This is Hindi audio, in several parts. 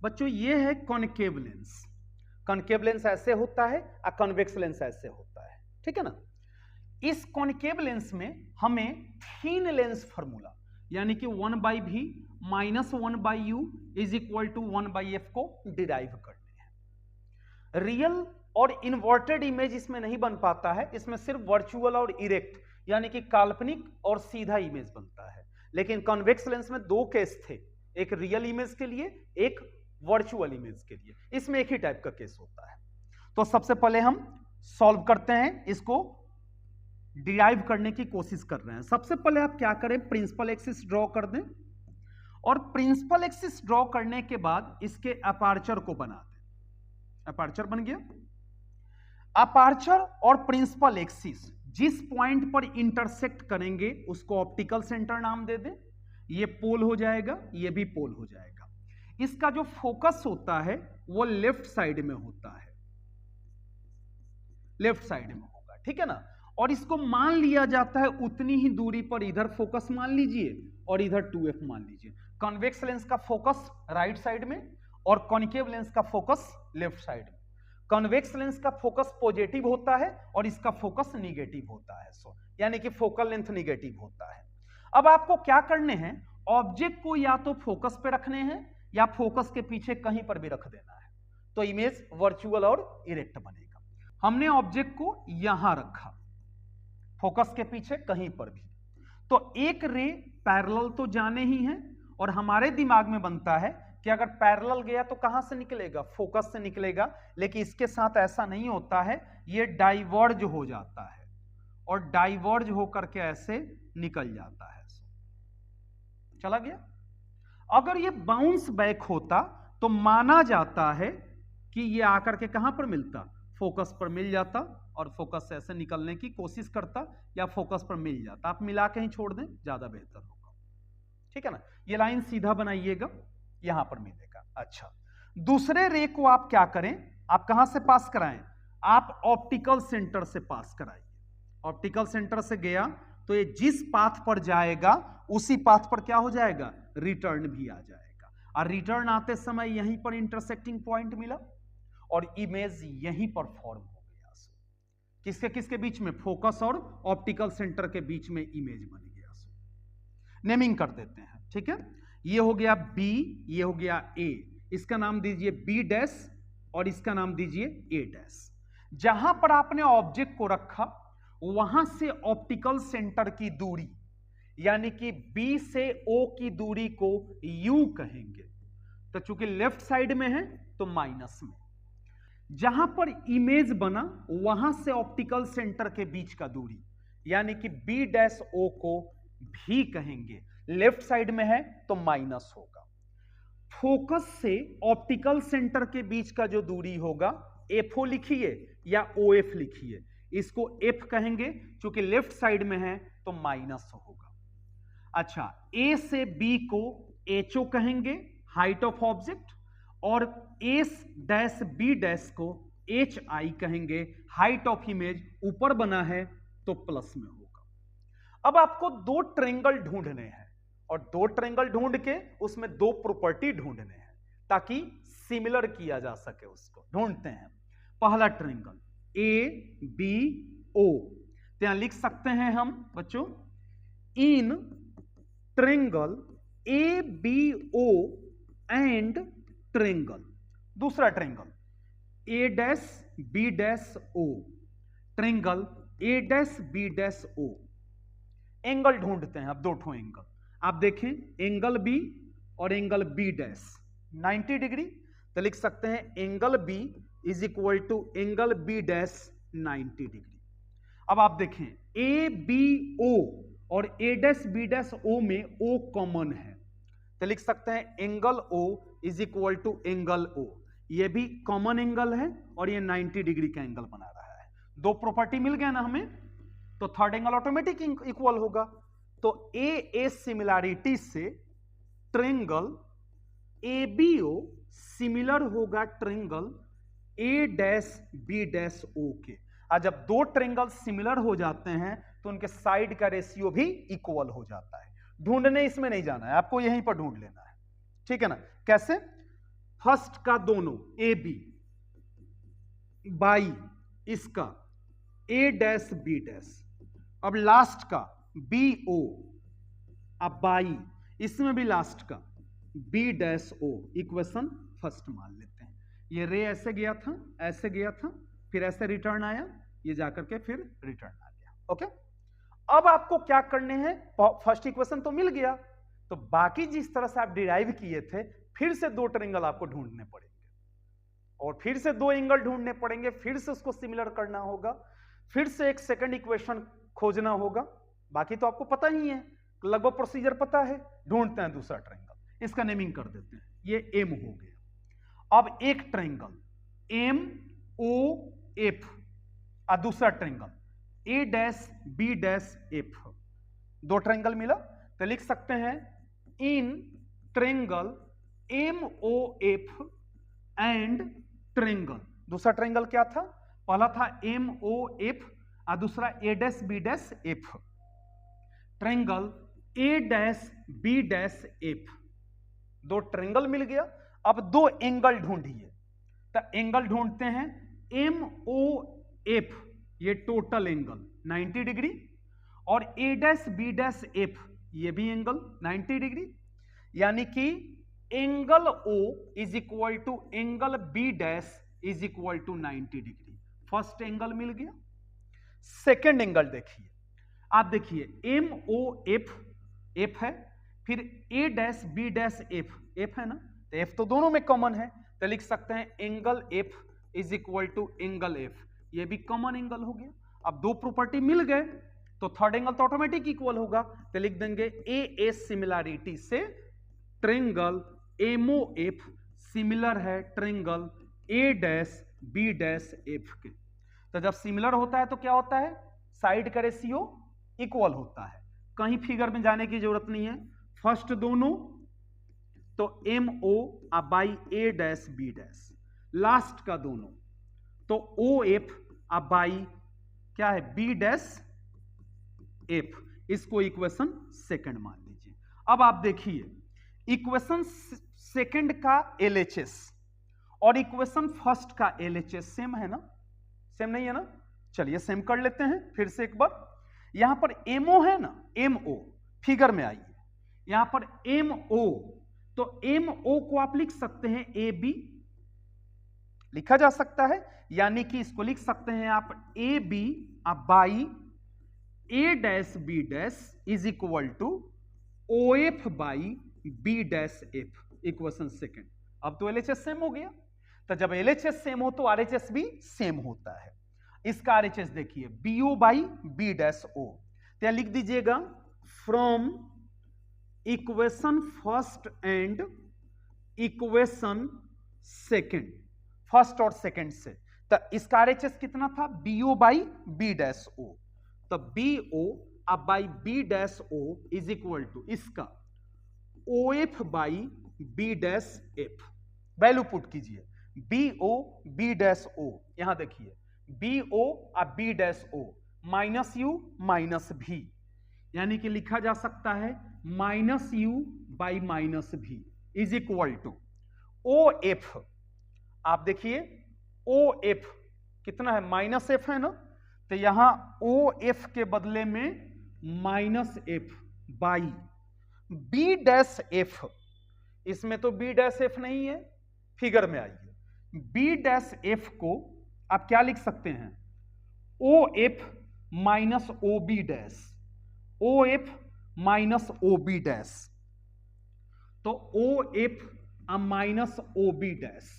बच्चों ये है कॉनकेव लेंस। कॉनकेव लेंस ऐसे होता है और कॉन्वेक्स लेंस ऐसे होता है, ठीक है ना। इस कॉनकेव लेंस में हमें थीन लेंस फॉर्मूला यानी कि 1/v minus 1/u is equal to 1/f को डिराइव करने हैं। रियल और इन्वर्टेड इमेज इसमें नहीं बन पाता है, इसमें सिर्फ वर्चुअल और इरेक्ट यानी कि काल्पनिक और सीधा इमेज बनता है। लेकिन कॉन्वेक्स लेंस में दो केस थे, एक रियल इमेज के लिए, एक वर्चुअल इमेज के लिए। इसमें एक ही टाइप का केस होता है। तो सबसे पहले हम सॉल्व करते हैं, इसको डिराइव करने की कोशिश कर रहे हैं। सबसे पहले आप क्या करें, प्रिंसिपल एक्सिस ड्रॉ कर दें और प्रिंसिपल एक्सिस ड्रॉ करने के बाद इसके अपर्चर को बना दें। अपर्चर बन गया। अपर्चर और प्रिंसिपल एक्सिस जिस पॉइंट पर इंटरसेक्ट करेंगे उसको ऑप्टिकल सेंटर नाम दे दें। ये पोल हो जाएगा, ये भी पोल हो जाएगा। इसका जो फोकस होता है वो लेफ्ट साइड में होता है, लेफ्ट साइड में होगा, ठीक है ना। और इसको मान लिया जाता है उतनी ही दूरी पर, इधर फोकस मान लीजिए और इधर 2f मान लीजिए। कॉन्वेक्स लेंस का फोकस राइट साइड में और कॉन्केव लेंस का फोकस लेफ्ट साइड में। कॉन्वेक्स लेंस का फोकस पॉजिटिव होता है और इसका फोकस निगेटिव होता है, यानी कि फोकल लेंथ निगेटिव होता है। अब आपको क्या करने हैं, ऑब्जेक्ट को या तो फोकस पे रखने हैं या फोकस के पीछे कहीं पर भी रख देना है, तो इमेज वर्चुअल और इरेक्ट बनेगा। हमने ऑब्जेक्ट को यहां रखा, फोकस के पीछे कहीं पर भी, तो एक रे पैरेलल तो जाने ही है और हमारे दिमाग में बनता है कि अगर पैरेलल गया तो कहां से निकलेगा, फोकस से निकलेगा। लेकिन इसके साथ ऐसा नहीं होता है, ये डाइवर्ज हो जाता है और डाइवर्ज होकर के ऐसे निकल जाता है। चला गया। अगर ये बाउंस बैक होता तो माना जाता है कि ये आकर के कहां पर मिलता, फोकस पर मिल जाता और फोकस से ऐसे निकलने की कोशिश करता या फोकस पर मिल जाता। आप मिला के ही छोड़ दें, ज्यादा बेहतर होगा, ठीक है ना। ये लाइन सीधा बनाइएगा, यहां पर मिलेगा। अच्छा, दूसरे रे को आप क्या करें, आप कहां से पास कराएं, आप ऑप्टिकल सेंटर से पास कराइए। ऑप्टिकल सेंटर से गया तो ये जिस पाथ पर जाएगा उसी पाथ पर क्या हो जाएगा, रिटर्न भी आ जाएगा। और रिटर्न आते समय यहीं पर इंटरसेक्टिंग पॉइंट मिला और इमेज यहीं पर फॉर्म हो गया। किसके किसके बीच में, फोकस और ऑप्टिकल सेंटर के बीच में इमेज बन गया। नेमिंग कर देते हैं, ठीक है। ये हो गया बी, ये हो गया ए, इसका नाम दीजिए बी डैश और इसका नाम दीजिए ए डैश। जहां पर आपने ऑब्जेक्ट को रखा वहां से ऑप्टिकल सेंटर की दूरी यानी कि बी से ओ की दूरी को यू कहेंगे। तो चूंकि लेफ्ट साइड में है तो माइनस में। जहां पर इमेज बना वहां से ऑप्टिकल सेंटर के बीच का दूरी यानी कि बी डैश ओ को भी कहेंगे। लेफ्ट साइड में है तो माइनस होगा। फोकस से ऑप्टिकल सेंटर के बीच का जो दूरी होगा, एफओ लिखिए या ओएफ लिखिए, इसको एफ कहेंगे। चूंकि लेफ्ट साइड में है तो माइनस होगा। अच्छा, ए से बी को एचओ कहेंगे, हाइट ऑफ ऑब्जेक्ट, और एस डैश बी डैश को एच आई कहेंगे, हाइट ऑफ इमेज। ऊपर बना है तो प्लस में होगा। अब आपको दो ट्रायंगल ढूंढने हैं और दो ट्रायंगल ढूंढ के उसमें दो प्रॉपर्टी ढूंढने हैं ताकि सिमिलर किया जा सके। उसको ढूंढते हैं। पहला ट्रायंगल ए बी ओ, तो यहां लिख सकते हैं हम बच्चों, in triangle A B O and triangle. दूसरा triangle A dash B dash O, triangle A dash B dash O. Angle ढूंढते हैं अब, दो ठो एंगल। आप देखें, एंगल बी और एंगल बी डैश 90 डिग्री, तो लिख सकते हैं angle B is equal to angle B dash 90 degree. अब आप देखें ए बी ओ और A dash B dash O में ओ कॉमन है, तो लिख सकते हैं angle O is equal to angle O. ये भी कॉमन एंगल है और ये 90 डिग्री का एंगल बना रहा है। दो प्रॉपर्टी मिल गया ना हमें, तो थर्ड एंगल ऑटोमेटिक इक्वल होगा। तो ए सिमिलैरिटी से triangle A B O similar होगा triangle A dash B dash O के। और जब दो ट्रायंगल सिमिलर हो जाते हैं तो उनके साइड का रेशियो भी इक्वल हो जाता है। ढूंढने इसमें नहीं जाना है, आपको यहीं पर ढूंढ लेना है, ठीक है ना। कैसे? फर्स्ट का दोनों ए बी बाई इसका ए डैश बी डैश, अब लास्ट का बी ओ, अब बाई इसमें भी लास्ट का B dash O, equation first मान लेते हैं। ये रे ऐसे गया था, ऐसे गया था, फिर ऐसे रिटर्न आया, ये जाकर के फिर रिटर्न आ गया। ओके, अब आपको क्या करने हैं, फर्स्ट इक्वेशन तो मिल गया, तो बाकी जिस तरह से आप डिराइव किए थे फिर से दो ट्रायंगल आपको ढूंढने पड़ेंगे, और फिर से दो एंगल ढूंढने पड़ेंगे, फिर से उसको सिमिलर करना होगा, फिर से एक सेकंड इक्वेशन खोजना होगा। बाकी तो आपको पता ही है, लगभग प्रोसीजर पता है। ढूंढते हैं दूसरा ट्रायंगल, इसका नेमिंग कर देते हैं, ये एम हो गया। अब एक ट्रायंगल एम ओ एफ और दूसरा triangle A dash B dash F, दो ट्रायंगल मिला, तो लिख सकते हैं in triangle M O F and triangle. दूसरा ट्रायंगल क्या था, पहला था एम ओ एफ और दूसरा A dash B dash F, triangle A dash B dash F, दो ट्रायंगल मिल गया। अब दो एंगल ढूंढिए, तो एंगल ढूंढते हैं एम ओ एफ, ये टोटल एंगल 90 डिग्री, और A dash B dash F, ये भी एंगल 90 डिग्री, यानी कि angle O is equal to angle B dash is equal to 90 degree. First angle मिल गया। सेकेंड एंगल देखिए, आप देखिए एम ओ एफ, एफ है, फिर A dash B dash F, F है ना, तो एफ तो दोनों में कॉमन है, तो लिख सकते हैं angle F is equal to angle F, ये भी कॉमन एंगल हो गया। अब दो प्रॉपर्टी मिल गए तो थर्ड एंगल तो ऑटोमेटिक इक्वल होगा, तो लिख देंगे ए एस सिमिलैरिटी से ट्रायंगल एमओ एफ सिमिलर है triangle A dash B dash F के। तो जब सिमिलर होता है तो क्या होता है, साइड का रेशियो इक्वल होता है, कहीं फिगर में जाने की जरूरत नहीं है। फर्स्ट दोनों तो M O by A dash B dash, last का दोनों तो ओ एफ बाई क्या है बी डैश एफ, इसको इक्वेशन सेकंड मान लीजिए। अब आप देखिए इक्वेशन सेकंड का एलएचएस और इक्वेशन फर्स्ट का एलएचएस सेम है ना, सेम नहीं है ना, चलिए सेम कर लेते हैं फिर से एक बार। यहां पर एमओ है ना, एमओ फिगर में आइए, यहां पर एमओ, तो एमओ को आप लिख सकते हैं ए बी, लिखा जा सकता है, यानी कि इसको लिख सकते हैं आप A B by A dash B dash is equal to O F by B dash F, equation second. अब तो एलएचएस सेम हो गया, तो जब एलएचएस सेम हो तो आरएचएस भी सेम होता है। इसका आरएचएस देखिए BO by B dash O, तो लिख दीजिएगा from equation first and equation second, first और सेकंड से, तो इसका आरएचएस कितना था BO by B dash O, तो BO by B dash O is equal to इसका O F by B dash F, value put कीजिए बीओ बी डैश ओ, यहां देखिए BO B dash O minus u minus v, यानी कि लिखा जा सकता है minus U by minus B is equal to O F, आप देखिए ओ एफ कितना है माइनस एफ है ना, तो यहां ओ एफ के बदले में minus F by B dash F, इसमें तो बी डैश एफ नहीं है, फिगर में आइए बी डैश एफ को आप क्या लिख सकते हैं O F minus O B dash, O F minus O B dash, तो O F minus O B dash,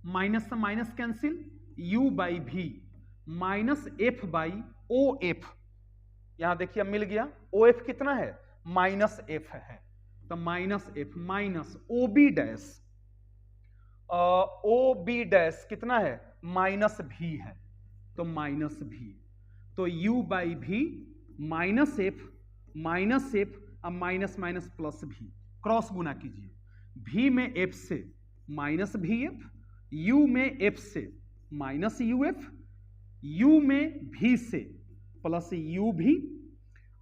minus से minus cancel, u by v minus F by O F, यहां देखिए मिल गया ओ एफ कितना है माइनस एफ है, तो minus F minus O B dash, O B dash कितना है माइनस भी है, तो माइनस भी, तो u by v minus F अब माइनस माइनस प्लस भी, क्रॉस गुना कीजिए, भी में एफ से माइनस भी एफ, u में f से माइनस यू एफ, u में भी से प्लस यू भी।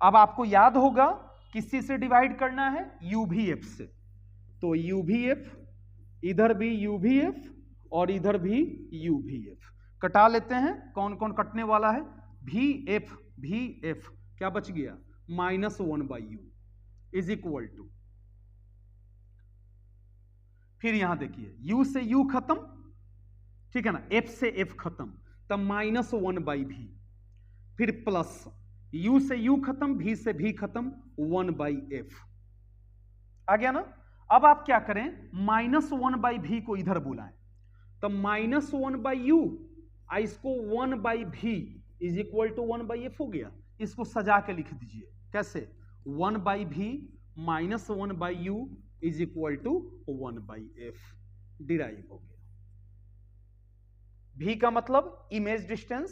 अब आपको याद होगा किसी से डिवाइड करना है u भी f से, तो u भी f इधर भी UVF और इधर भी UVF। कटा लेते हैं, कौन कौन कटने वाला है, VF क्या बच गया, -1/u इज इक्वल टू, फिर यहां देखिए U से U खत्म, ठीक है ना, F से F खत्म, तब -1/v, फिर प्लस U से U खत्म, V से V खत्म, 1/f आ गया ना। अब आप क्या करें, -1/v को इधर बुलाएं, तो -1/u, इसको 1/v is equal to 1/f हो गया। इसको सजा के लिख दीजिए, कैसे, 1/v -1/u is equal to 1/f, derive हो गया। v का मतलब इमेज डिस्टेंस,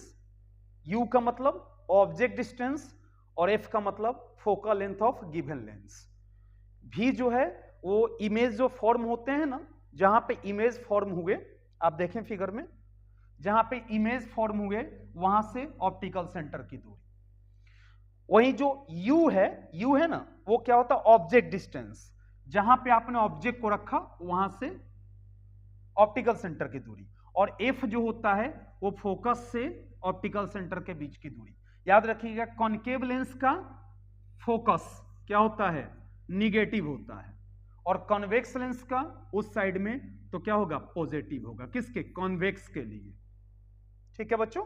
u का मतलब ऑब्जेक्ट डिस्टेंस, और f का मतलब focal length of given lens. v जो है वो इमेज जो फॉर्म होते हैं ना, जहां पे इमेज फॉर्म हुए, आप देखें फिगर में, जहां पे इमेज फॉर्म हुए वहां से ऑप्टिकल सेंटर की दूरी। वही जो u है ना, वो क्या होता है, ऑब्जेक्ट डिस्टेंस, जहां पे आपने ऑब्जेक्ट को रखा वहां से ऑप्टिकल सेंटर की दूरी। और f जो होता है वो फोकस से ऑप्टिकल सेंटर के बीच की दूरी। याद रखिएगा, कॉन्केव लेंस का फोकस क्या होता है, निगेटिव होता है, और कॉन्वेक्स लेंस का उस साइड में तो क्या होगा, पॉजिटिव होगा, किसके, कॉन्वेक्स के लिए। ठीक है बच्चों।